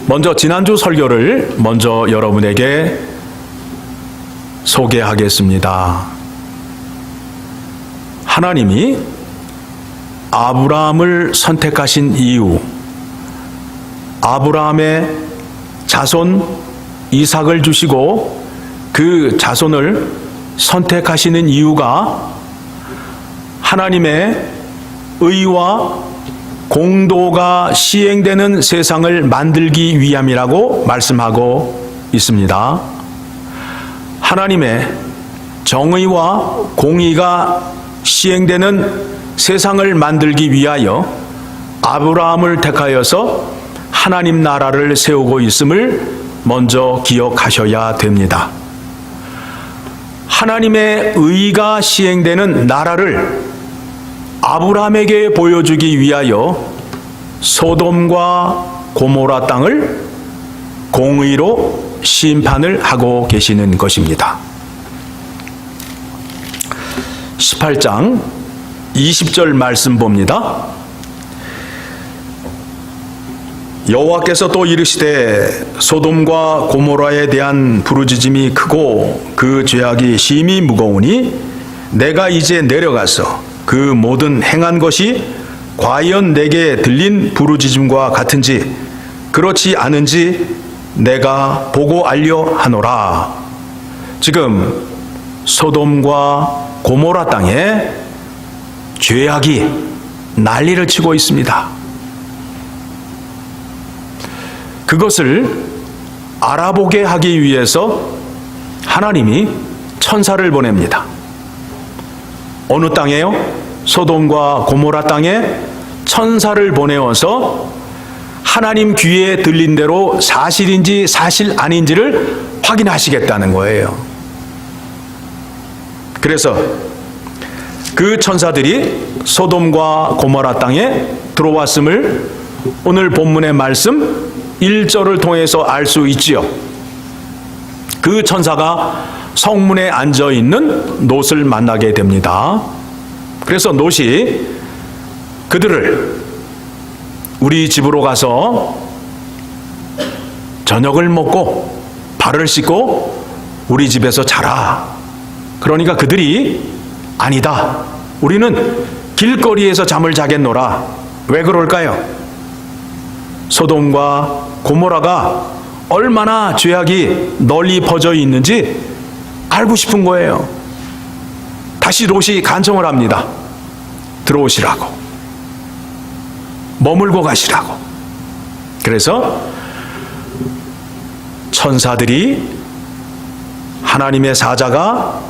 먼저 지난주 설교를 먼저 여러분에게 소개하겠습니다. 하나님이 아브라함을 선택하신 이유, 아브라함의 자손 이삭을 주시고 그 자손을 선택하시는 이유가 하나님의 의와 공도가 시행되는 세상을 만들기 위함이라고 말씀하고 있습니다. 하나님의 정의와 공의가 시행되는 세상을 만들기 위하여 아브라함을 택하여서 하나님 나라를 세우고 있음을 먼저 기억하셔야 됩니다. 하나님의 의가 시행되는 나라를 아브라함에게 보여주기 위하여 소돔과 고모라 땅을 공의로 심판을 하고 계시는 것입니다. 18장 20절 말씀 봅니다. 여호와께서 또 이르시되 소돔과 고모라에 대한 부르짖음이 크고 그 죄악이 심히 무거우니 내가 이제 내려가서 그 모든 행한 것이 과연 내게 들린 부르짖음과 같은지 그렇지 않은지 내가 보고 알려 하노라. 지금 소돔과 고모라 땅에 죄악이 난리를 치고 있습니다. 그것을 알아보게 하기 위해서 하나님이 천사를 보냅니다. 어느 땅에요? 소돔과 고모라 땅에 천사를 보내어서 하나님 귀에 들린 대로 사실인지 사실 아닌지를 확인하시겠다는 거예요. 그래서 그 천사들이 소돔과 고모라 땅에 들어왔음을 오늘 본문의 말씀 1절을 통해서 알 수 있지요. 그 천사가 성문에 앉아 있는 롯을 만나게 됩니다. 그래서 롯이 그들을 우리 집으로 가서 저녁을 먹고 발을 씻고 우리 집에서 자라. 그러니까 그들이 아니다. 우리는 길거리에서 잠을 자겠노라. 왜 그럴까요? 소돔과 고모라가 얼마나 죄악이 널리 퍼져 있는지 알고 싶은 거예요. 다시 롯이 간청을 합니다. 들어오시라고. 머물고 가시라고. 그래서 천사들이 하나님의 사자가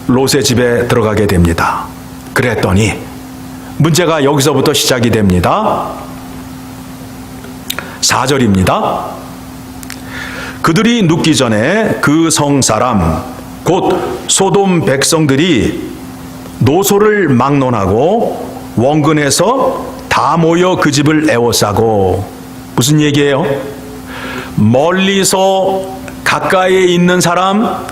롯의 집에 들어가게 됩니다. 그랬더니 문제가 여기서부터 시작이 됩니다. 4절입니다. 그들이 눕기 전에 그 성 사람 곧 소돔 백성들이 노소를 막론하고 원근에서 다 모여 그 집을 에워싸고. 무슨 얘기예요? 멀리서 가까이에 있는 사람,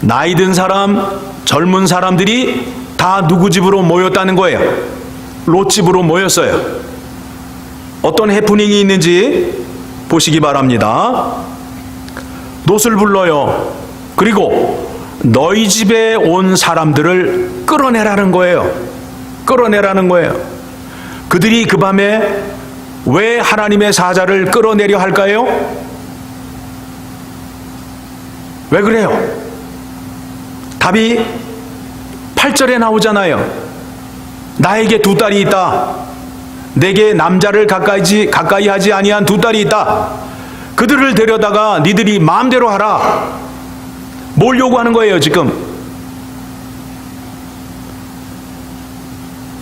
나이 든 사람, 젊은 사람들이 다 누구 집으로 모였다는 거예요? 롯 집으로 모였어요. 어떤 해프닝이 있는지 보시기 바랍니다. 롯을 불러요. 그리고 너희 집에 온 사람들을 끌어내라는 거예요. 끌어내라는 거예요. 그들이 그 밤에 왜 하나님의 사자를 끌어내려 할까요? 왜 그래요? 답이 8절에 나오잖아요. 나에게 두 딸이 있다. 내게 남자를 가까이 하지 아니한 두 딸이 있다. 그들을 데려다가 니들이 마음대로 하라. 뭘 요구하는 거예요 지금?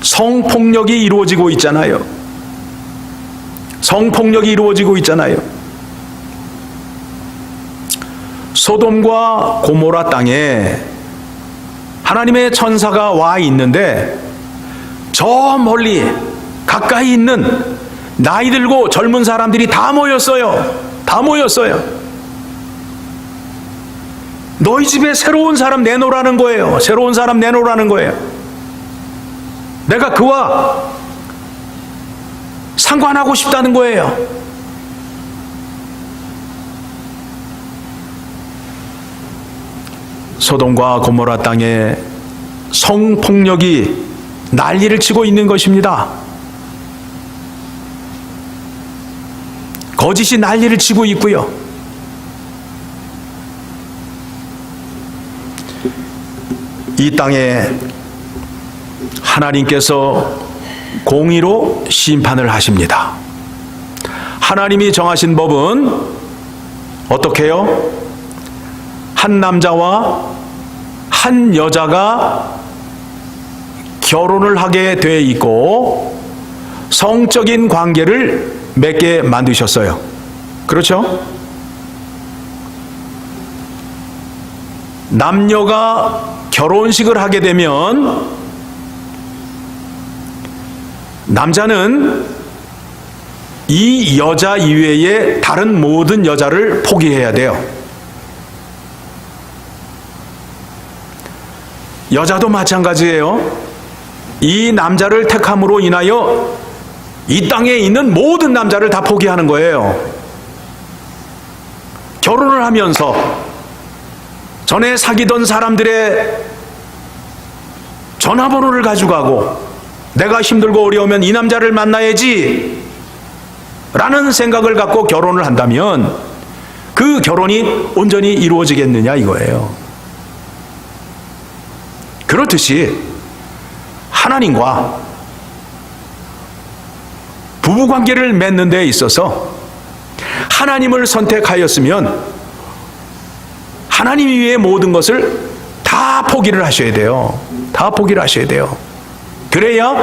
성폭력이 이루어지고 있잖아요. 성폭력이 이루어지고 있잖아요. 소돔과 고모라 땅에 하나님의 천사가 와 있는데 저 멀리 가까이 있는 나이 들고 젊은 사람들이 다 모였어요. 다 모였어요. 너희 집에 새로운 사람 내놓으라는 거예요. 새로운 사람 내놓으라는 거예요. 내가 그와 상관하고 싶다는 거예요. 소돔과 고모라 땅에 성폭력이 난리를 치고 있는 것입니다. 거짓이 난리를 치고 있고요. 이 땅에 하나님께서 공의로 심판을 하십니다. 하나님이 정하신 법은 어떻게 해요? 한 남자와 한 여자가 결혼을 하게 돼 있고 성적인 관계를 맺게 만드셨어요. 그렇죠? 남녀가 결혼식을 하게 되면 남자는 이 여자 이외에 다른 모든 여자를 포기해야 돼요. 여자도 마찬가지예요. 이 남자를 택함으로 인하여 이 땅에 있는 모든 남자를 다 포기하는 거예요. 결혼을 하면서 전에 사귀던 사람들의 전화번호를 가져가고 내가 힘들고 어려우면 이 남자를 만나야지 라는 생각을 갖고 결혼을 한다면 그 결혼이 온전히 이루어지겠느냐 이거예요. 그렇듯이 하나님과 부부관계를 맺는 데 있어서 하나님을 선택하였으면 하나님 위의 모든 것을 다 포기를 하셔야 돼요. 다 포기를 하셔야 돼요. 그래야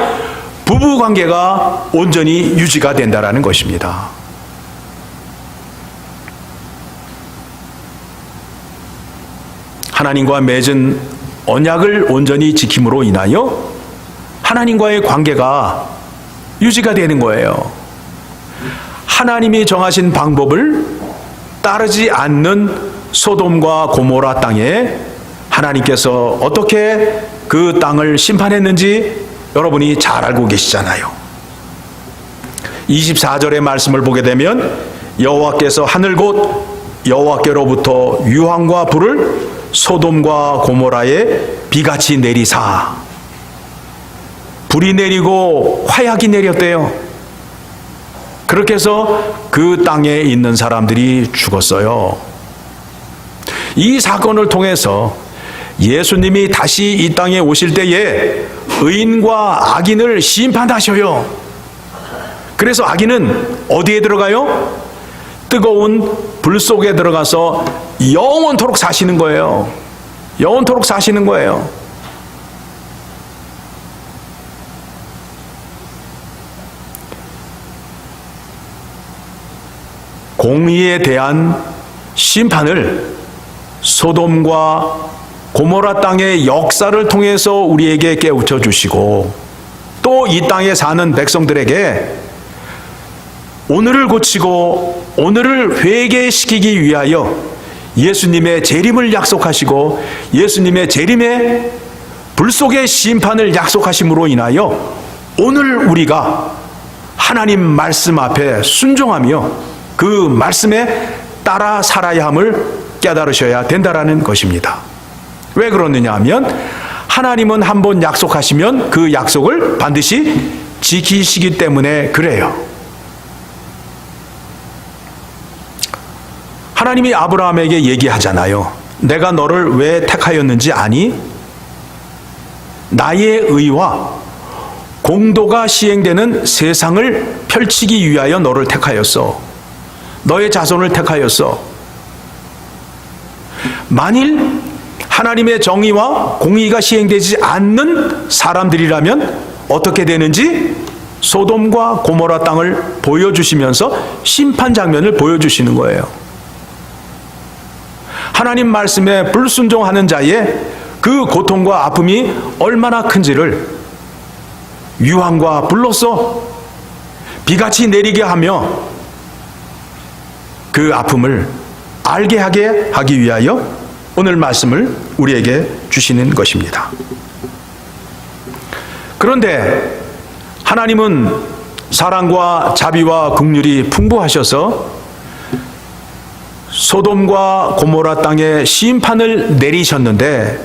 부부관계가 온전히 유지가 된다는 것입니다. 하나님과 맺은 언약을 온전히 지킴으로 인하여 하나님과의 관계가 유지가 되는 거예요. 하나님이 정하신 방법을 따르지 않는 소돔과 고모라 땅에 하나님께서 어떻게 그 땅을 심판했는지 여러분이 잘 알고 계시잖아요. 24절의 말씀을 보게 되면 여호와께서 하늘 곧 여호와께로부터 유황과 불을 소돔과 고모라에 비같이 내리사, 불이 내리고 화약이 내렸대요. 그렇게 해서 그 땅에 있는 사람들이 죽었어요. 이 사건을 통해서 예수님이 다시 이 땅에 오실 때에 의인과 악인을 심판하셔요. 그래서 악인은 어디에 들어가요? 뜨거운 불 속에 들어가서 영원토록 사시는 거예요. 영원토록 사시는 거예요. 공의에 대한 심판을 소돔과 고모라 땅의 역사를 통해서 우리에게 깨우쳐 주시고 또 이 땅에 사는 백성들에게 오늘을 고치고 오늘을 회개시키기 위하여 예수님의 재림을 약속하시고 예수님의 재림의 불 속의 심판을 약속하심으로 인하여 오늘 우리가 하나님 말씀 앞에 순종하며 그 말씀에 따라 살아야 함을 깨달으셔야 된다라는 것입니다. 왜 그러느냐 하면 하나님은 한번 약속하시면 그 약속을 반드시 지키시기 때문에 그래요. 하나님이 아브라함에게 얘기하잖아요. 내가 너를 왜 택하였는지 아니? 나의 의와 공도가 시행되는 세상을 펼치기 위하여 너를 택하였어. 너의 자손을 택하였어. 만일 하나님의 정의와 공의가 시행되지 않는 사람들이라면 어떻게 되는지 소돔과 고모라 땅을 보여주시면서 심판 장면을 보여주시는 거예요. 하나님 말씀에 불순종하는 자의 그 고통과 아픔이 얼마나 큰지를 유황과 불로써 비같이 내리게 하며 그 아픔을 알게 하기 위하여 오늘 말씀을 우리에게 주시는 것입니다. 그런데 하나님은 사랑과 자비와 긍휼이 풍부하셔서 소돔과 고모라 땅에 심판을 내리셨는데,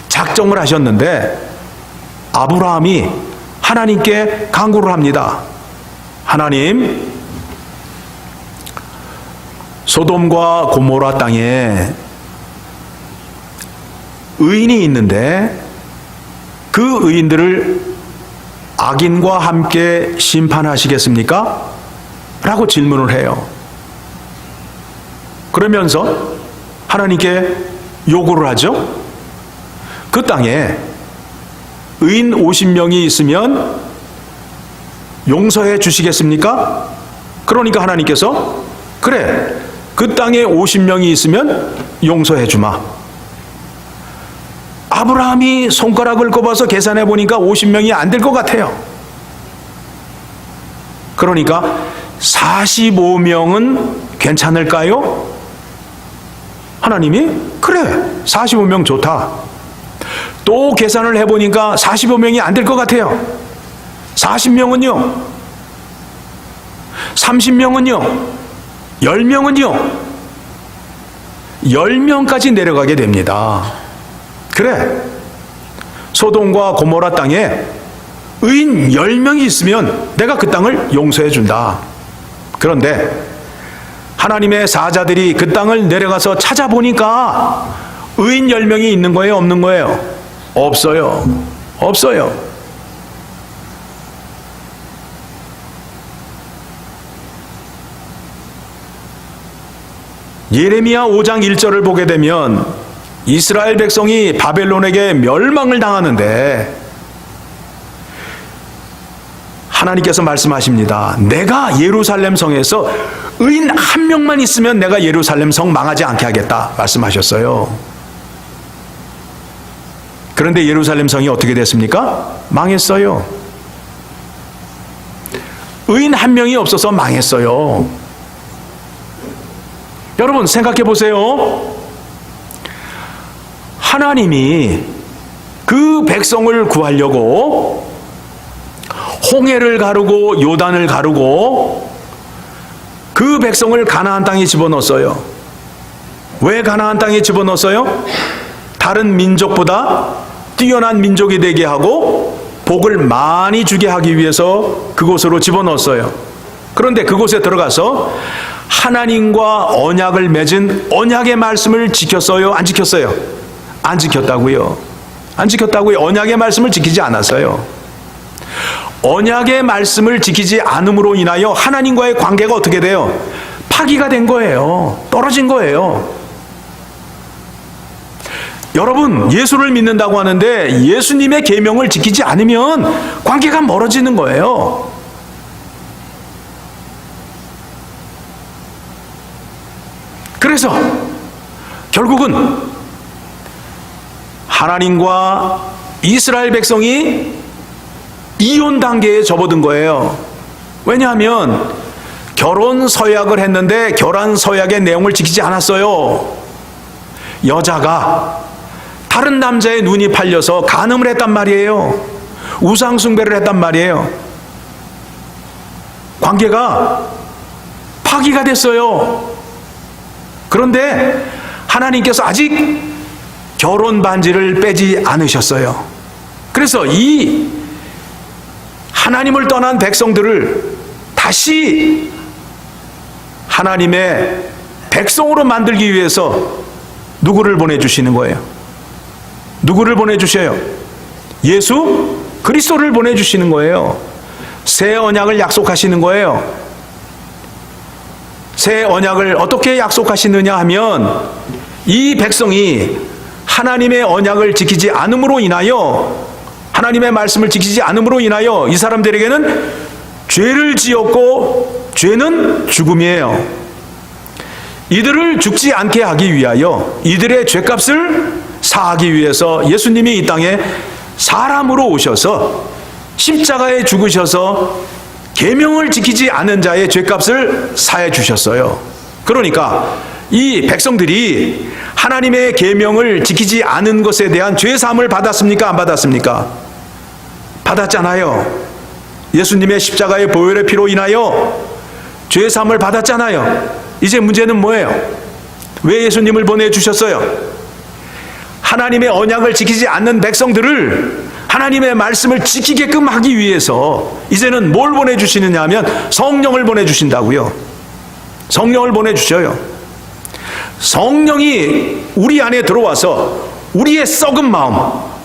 작정을 하셨는데, 아브라함이 하나님께 간구를 합니다. 하나님, 소돔과 고모라 땅에 의인이 있는데 그 의인들을 악인과 함께 심판하시겠습니까? 라고 질문을 해요. 그러면서 하나님께 요구를 하죠. 그 땅에 의인 50명이 있으면 용서해 주시겠습니까? 그러니까 하나님께서 그래, 그 땅에 50명이 있으면 용서해 주마. 아브라함이 손가락을 꼽아서 계산해 보니까 50명이 안 될 것 같아요. 그러니까 45명은 괜찮을까요? 하나님이 그래, 45명 좋다. 또 계산을 해보니까 45명이 안 될 것 같아요. 40명은요? 30명은요? 10명은요? 10명까지 내려가게 됩니다. 그래, 소돔과 고모라 땅에 의인 10명이 있으면 내가 그 땅을 용서해 준다. 그런데 하나님의 사자들이 그 땅을 내려가서 찾아보니까 의인 10명이 있는 거예요? 없는 거예요? 없어요. 없어요. 예레미야 5장 1절을 보게 되면 이스라엘 백성이 바벨론에게 멸망을 당하는데 하나님께서 말씀하십니다. 내가 예루살렘 성에서 의인 한 명만 있으면 내가 예루살렘 성 망하지 않게 하겠다 말씀하셨어요. 그런데 예루살렘 성이 어떻게 됐습니까? 망했어요. 의인 한 명이 없어서 망했어요. 여러분 생각해 보세요. 하나님이 그 백성을 구하려고 홍해를 가르고 요단을 가르고 그 백성을 가나안 땅에 집어넣었어요. 왜 가나안 땅에 집어넣었어요? 다른 민족보다 뛰어난 민족이 되게 하고 복을 많이 주게 하기 위해서 그곳으로 집어넣었어요. 그런데 그곳에 들어가서 하나님과 언약을 맺은 언약의 말씀을 지켰어요? 안 지켰어요? 안 지켰다고요. 안 지켰다고요. 언약의 말씀을 지키지 않았어요. 언약의 말씀을 지키지 않음으로 인하여 하나님과의 관계가 어떻게 돼요? 파기가 된 거예요. 떨어진 거예요. 여러분, 예수를 믿는다고 하는데 예수님의 계명을 지키지 않으면 관계가 멀어지는 거예요. 그래서 결국은 하나님과 이스라엘 백성이 이혼 단계에 접어든 거예요. 왜냐하면 결혼 서약을 했는데 결혼 서약의 내용을 지키지 않았어요. 여자가 다른 남자의 눈이 팔려서 간음을 했단 말이에요. 우상 숭배를 했단 말이에요. 관계가 파기가 됐어요. 그런데 하나님께서 아직 결혼 반지를 빼지 않으셨어요. 그래서 이 하나님을 떠난 백성들을 다시 하나님의 백성으로 만들기 위해서 누구를 보내주시는 거예요? 누구를 보내주셔요? 예수 그리스도를 보내주시는 거예요. 새 언약을 약속하시는 거예요. 새 언약을 어떻게 약속하시느냐 하면 이 백성이 하나님의 언약을 지키지 않음으로 인하여, 하나님의 말씀을 지키지 않음으로 인하여 이 사람들에게는 죄를 지었고 죄는 죽음이에요. 이들을 죽지 않게 하기 위하여, 이들의 죄값을 사하기 위해서 예수님이 이 땅에 사람으로 오셔서 십자가에 죽으셔서 계명을 지키지 않은 자의 죄값을 사해 주셨어요. 그러니까 이 백성들이 하나님의 계명을 지키지 않은 것에 대한 죄 사함을 받았습니까? 안 받았습니까? 받았잖아요. 예수님의 십자가의 보혈의 피로 인하여 죄 사함을 받았잖아요. 이제 문제는 뭐예요? 왜 예수님을 보내주셨어요? 하나님의 언약을 지키지 않는 백성들을 하나님의 말씀을 지키게끔 하기 위해서 이제는 뭘 보내주시느냐 하면 성령을 보내주신다고요. 성령을 보내주셔요. 성령이 우리 안에 들어와서 우리의 썩은 마음,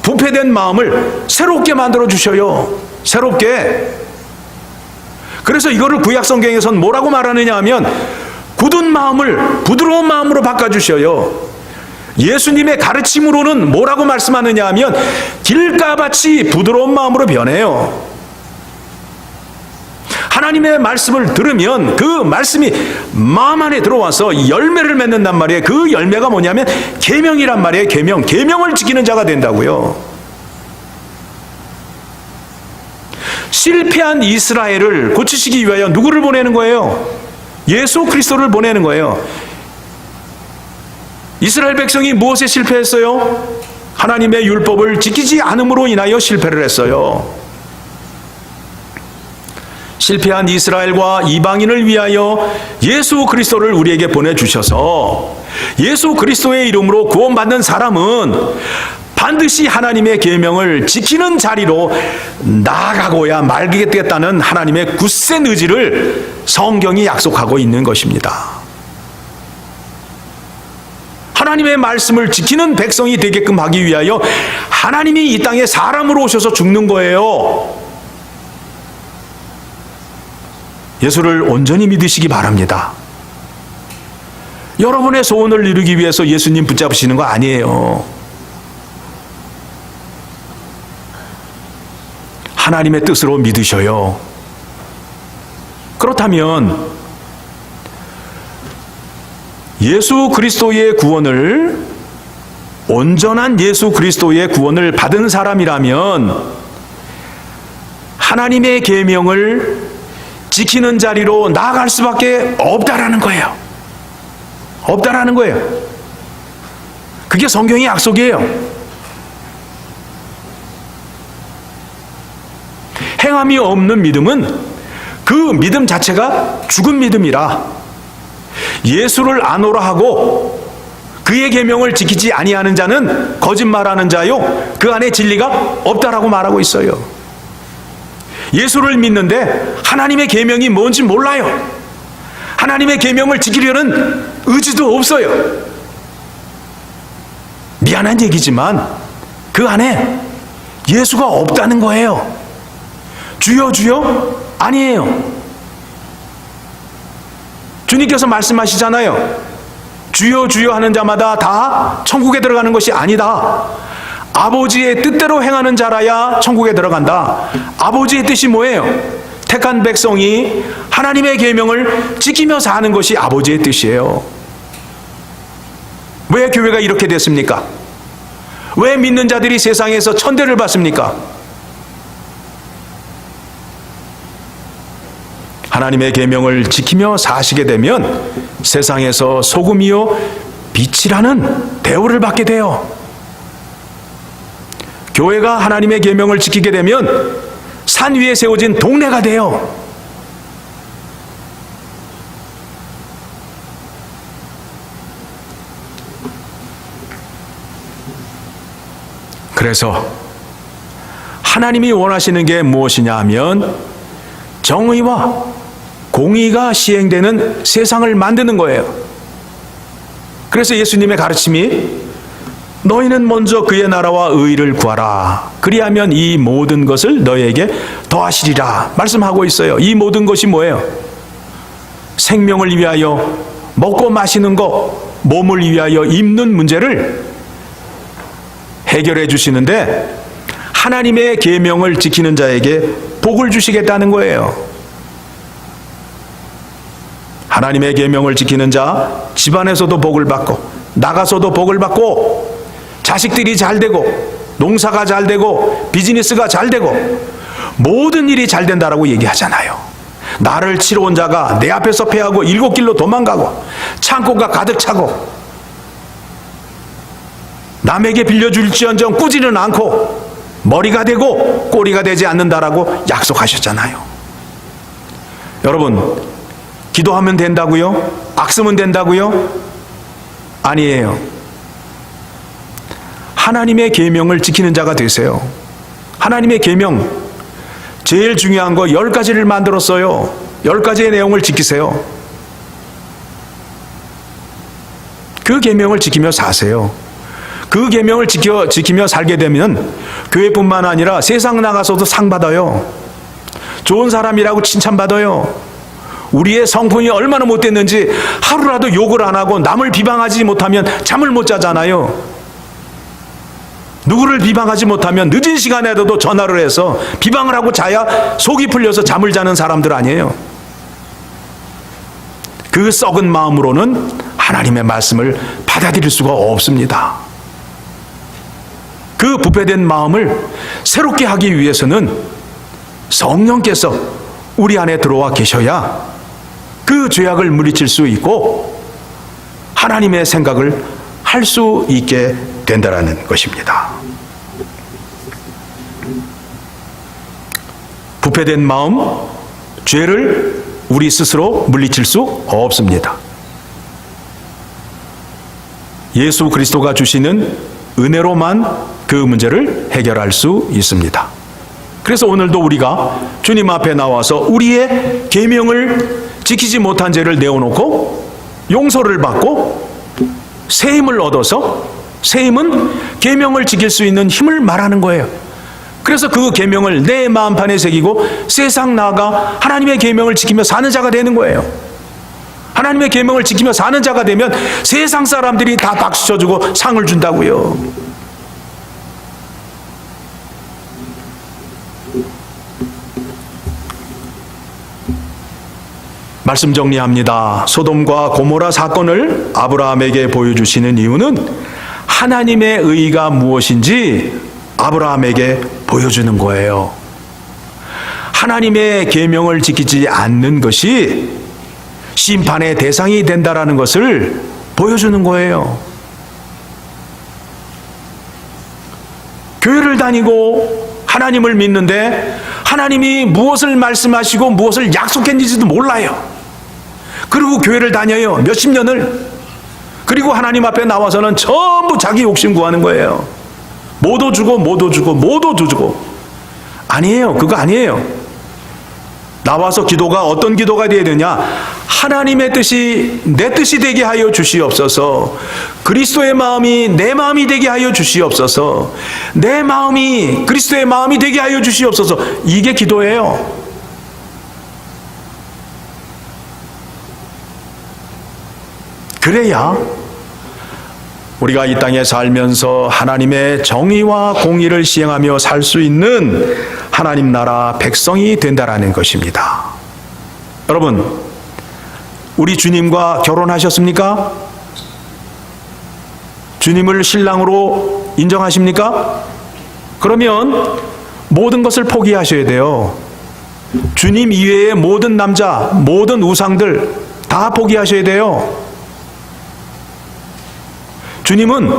부패된 마음을 새롭게 만들어 주셔요. 새롭게. 그래서 이거를 구약 성경에서는 뭐라고 말하느냐 하면 굳은 마음을 부드러운 마음으로 바꿔주셔요. 예수님의 가르침으로는 뭐라고 말씀하느냐 하면 길가같이 부드러운 마음으로 변해요. 하나님의 말씀을 들으면 그 말씀이 마음 안에 들어와서 열매를 맺는단 말이에요. 그 열매가 뭐냐면 계명이란 말이에요. 계명. 계명을 지키는 자가 된다고요. 실패한 이스라엘을 고치시기 위하여 누구를 보내는 거예요? 예수 그리스도를 보내는 거예요. 이스라엘 백성이 무엇에 실패했어요? 하나님의 율법을 지키지 않음으로 인하여 실패를 했어요. 실패한 이스라엘과 이방인을 위하여 예수 그리스도를 우리에게 보내주셔서 예수 그리스도의 이름으로 구원받는 사람은 반드시 하나님의 계명을 지키는 자리로 나아가고야 말겠다는 하나님의 굳센 의지를 성경이 약속하고 있는 것입니다. 하나님의 말씀을 지키는 백성이 되게끔 하기 위하여 하나님이 이 땅에 사람으로 오셔서 죽는 거예요. 예수를 온전히 믿으시기 바랍니다. 여러분의 소원을 이루기 위해서 예수님 붙잡으시는 거 아니에요. 하나님의 뜻으로 믿으셔요. 그렇다면 예수 그리스도의 구원을, 온전한 예수 그리스도의 구원을 받은 사람이라면 하나님의 계명을 지키는 자리로 나아갈 수밖에 없다라는 거예요. 없다라는 거예요. 그게 성경의 약속이에요. 행함이 없는 믿음은 그 믿음 자체가 죽은 믿음이라 예수를 아노라 하고 그의 계명을 지키지 아니하는 자는 거짓말하는 자요 그 안에 진리가 없다라고 말하고 있어요. 예수를 믿는데 하나님의 계명이 뭔지 몰라요. 하나님의 계명을 지키려는 의지도 없어요. 미안한 얘기지만 그 안에 예수가 없다는 거예요. 주여 주여? 아니에요. 주님께서 말씀하시잖아요. 주여 주여 하는 자마다 다 천국에 들어가는 것이 아니다. 아버지의 뜻대로 행하는 자라야 천국에 들어간다. 아버지의 뜻이 뭐예요? 택한 백성이 하나님의 계명을 지키며 사는 것이 아버지의 뜻이에요. 왜 교회가 이렇게 됐습니까? 왜 믿는 자들이 세상에서 천대를 받습니까? 하나님의 계명을 지키며 사시게 되면 세상에서 소금이요 빛이라는 대우를 받게 돼요. 교회가 하나님의 계명을 지키게 되면 산 위에 세워진 동네가 돼요. 그래서 하나님이 원하시는 게 무엇이냐 하면 정의와 공의가 시행되는 세상을 만드는 거예요. 그래서 예수님의 가르침이 너희는 먼저 그의 나라와 의를 구하라. 그리하면 이 모든 것을 너희에게 더하시리라 말씀하고 있어요. 이 모든 것이 뭐예요? 생명을 위하여 먹고 마시는 것, 몸을 위하여 입는 문제를 해결해 주시는데 하나님의 계명을 지키는 자에게 복을 주시겠다는 거예요. 하나님의 계명을 지키는 자 집안에서도 복을 받고 나가서도 복을 받고 자식들이 잘 되고 농사가 잘 되고 비즈니스가 잘 되고 모든 일이 잘 된다라고 얘기하잖아요. 나를 치러 온 자가 내 앞에서 패하고 일곱 길로 도망가고 창고가 가득 차고 남에게 빌려줄지언정 꾸지는 않고 머리가 되고 꼬리가 되지 않는다라고 약속하셨잖아요. 여러분, 기도하면 된다고요? 악쓰면 된다고요? 아니에요. 하나님의 계명을 지키는 자가 되세요. 하나님의 계명, 제일 중요한 거 10가지를 만들었어요. 10가지의 내용을 지키세요. 그 계명을 지키며 사세요. 그 계명을 지키며 살게 되면 교회뿐만 아니라 세상 나가서도 상 받아요. 좋은 사람이라고 칭찬받아요. 우리의 성품이 얼마나 못됐는지 하루라도 욕을 안 하고 남을 비방하지 못하면 잠을 못 자잖아요. 누구를 비방하지 못하면 늦은 시간에도 전화를 해서 비방을 하고 자야 속이 풀려서 잠을 자는 사람들 아니에요. 그 썩은 마음으로는 하나님의 말씀을 받아들일 수가 없습니다. 그 부패된 마음을 새롭게 하기 위해서는 성령께서 우리 안에 들어와 계셔야 그 죄악을 물리칠 수 있고 하나님의 생각을 할 수 있게 된다라는 것입니다. 부패된 마음, 죄를 우리 스스로 물리칠 수 없습니다. 예수 그리스도가 주시는 은혜로만 그 문제를 해결할 수 있습니다. 그래서 오늘도 우리가 주님 앞에 나와서 우리의 계명을 지키지 못한 죄를 내어놓고 용서를 받고 새 힘을 얻어서, 새 힘은 계명을 지킬 수 있는 힘을 말하는 거예요. 그래서 그 계명을 내 마음판에 새기고 세상 나아가 하나님의 계명을 지키며 사는 자가 되는 거예요. 하나님의 계명을 지키며 사는 자가 되면 세상 사람들이 다 박수 쳐주고 상을 준다고요. 말씀 정리합니다. 소돔과 고모라 사건을 아브라함에게 보여주시는 이유는 하나님의 의의가 무엇인지 아브라함에게 보여주는 거예요. 하나님의 계명을 지키지 않는 것이 심판의 대상이 된다라는 것을 보여주는 거예요. 교회를 다니고 하나님을 믿는데 하나님이 무엇을 말씀하시고 무엇을 약속했는지도 몰라요. 그리고 교회를 다녀요. 몇십 년을. 그리고 하나님 앞에 나와서는 전부 자기 욕심 구하는 거예요. 뭐도 주고 뭐도 주고 뭐도 주고. 아니에요. 그거 아니에요. 나와서 기도가 어떤 기도가 되어야 되냐? 하나님의 뜻이 내 뜻이 되게 하여 주시옵소서. 그리스도의 마음이 내 마음이 되게 하여 주시옵소서. 내 마음이 그리스도의 마음이 되게 하여 주시옵소서. 이게 기도예요. 그래야 우리가 이 땅에 살면서 하나님의 정의와 공의를 시행하며 살 수 있는 하나님 나라 백성이 된다라는 것입니다. 여러분, 우리 주님과 결혼하셨습니까? 주님을 신랑으로 인정하십니까? 그러면 모든 것을 포기하셔야 돼요. 주님 이외의 모든 남자, 모든 우상들 다 포기하셔야 돼요. 주님은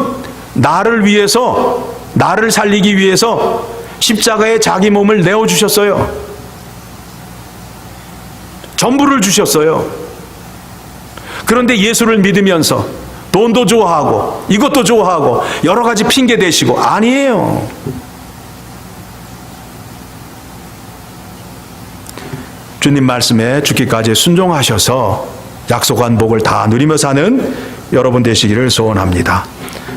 나를 위해서, 나를 살리기 위해서 십자가에 자기 몸을 내어주셨어요. 전부를 주셨어요. 그런데 예수를 믿으면서 돈도 좋아하고 이것도 좋아하고 여러 가지 핑계 대시고, 아니에요. 주님 말씀에 죽기까지 순종하셔서 약속한 복을 다 누리며 사는 여러분 되시기를 소원합니다.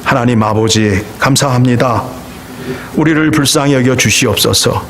하나님 아버지 감사합니다. 우리를 불쌍히 여겨 주시옵소서.